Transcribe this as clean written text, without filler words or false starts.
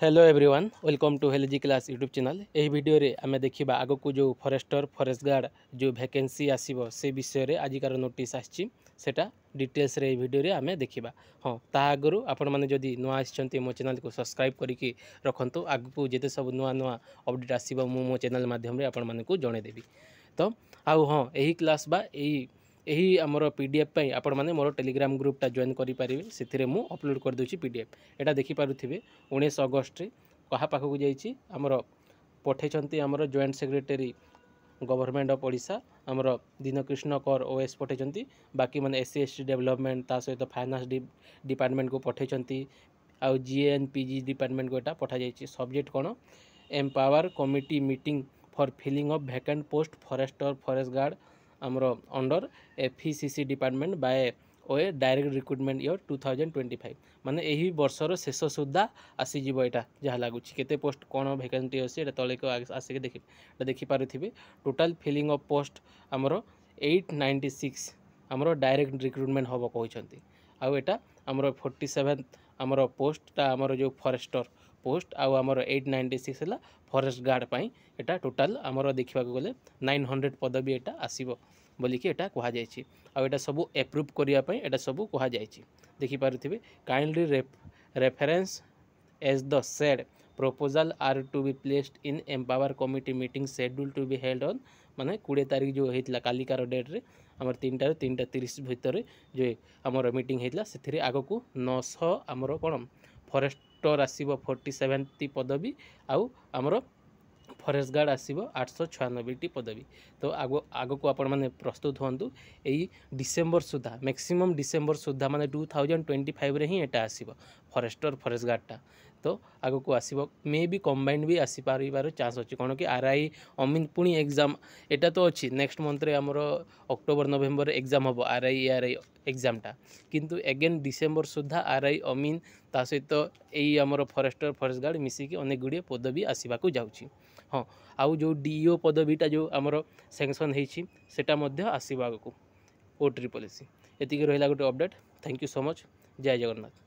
Hello everyone welcome to हेलजी class YouTube channel. यही video रे आमे देखिबा आगो को जो फॉरेस्टर फॉरेस्ट गार्ड जो वैकेंसी आसीबो से विषय रे आजिकार नोटिस आछि सेटा डिटेल्स रे वीडियो रे आमे देखिबा। हाँ ता आगरु आपण माने जदी नुआ आछंती मो चैनल को सब्सक्राइब करिकि रखंतु। आगु को जेते सब नुआ नुआ अपडेट आसीबो मो चैनल माध्यम रे आपण माने को जणे देबी। तो आउ हाँ यही क्लास बा यही आमर पीडीएफ पाई आपण माने मोर टेलीग्राम ग्रुपटा जॉइन करि पारिबे। सेथिरे मु अपलोड कर दोछि पीडीएफ। एटा देखि पारुथिबे 19 अगस्त रे कहा पाखक जाइछि आमर पठेछंती आमर joint secretary government of Odisha आमर दीनकृष्ण कर ओएस पठेछंती। बाकी माने एससी एसटी डेवलपमेंट ता सहित फाइनेंस डिपार्टमेंट को पठेछंती। आउ जीएनपीजी डिपार्टमेंट को एटा पठा जाइछि। सब्जेक्ट कोन empower committee meeting for filling of vacant post forester forest guard आमर अंडर एफईसीसी डिपार्टमेंट बाय ओए डायरेक्ट रिक्रुटमेंट ईयर 2025 माने यही वर्षर शेष सुधा आसीजिव। एटा जहाँ लगुच केते पोस्ट कौन वैकेंसी अच्छी एटा तले को आसिक देखि पारुथिबे। टोटाल फिलिंग ऑफ पोस्ट आमर 896 आमर डायरेक्ट रिक्रुटमेंट हम कहते। आउ एटा आमर 47 आमर पोस्टा आमर जो फॉरेस्टर पोस्ट आउ आमर 896 है फॉरेस्ट गार्ड पाई। एटा टोटाल आमर देखा गले 900 पदवी एटा आसीबो बोलिकी एटा कहा जायछि। आउ एटा सब एप्रूव करिया पई एटा सब कहा जायछि। देखि पारुथिबे kindly reference as the said proposal are to be placed in empower committee meeting scheduled to be held on माने 20 तारीख जो हेतला कालिकार डेट रे हमर 3:30 भितर जो हमर मीटिंग हेतला सेथिरे आगो को 900 हमर कोन फॉरेस्टर आसीबो 47 पदवी आउ हमर फॉरेस्ट गार्ड आसीबो 896 पदवी। तो आगो को आपण माने प्रस्तुत होंतु एई डिसेंबर सुधा मैक्सिमम डिसेंबर सुधा माने 2025 रे ही एटा आसीबो फॉरेस्टर फॉरेस्ट गार्डटा। तो आगो को आसीबो मे भी कंबाइंड भी आसी पारिबार चांस अछि कोन कि आरआई अमीन पुणी एग्जाम एटा तो अछि नेक्स्ट मंथ रे हमरो अक्टोबर नवेम्बर एग्जाम हबो आरआई एग्जामटा। किंतु अगेन डिसेंबर सुधा आरआई अमीन ता सहित एई हमरो फॉरेस्टर फॉरेस्ट गार्ड मिसी कि अनेक गुडी पदवी आसीबा को जाउछि। हाँ आउ जो डीओ पदवीटा जो आमर सैंक्शन होइछि सेटा मध्य आसीबा को ओ ट्रिपल एसी। एतिके रहिला गोटे update. Thank you so much. जय जगन्नाथ।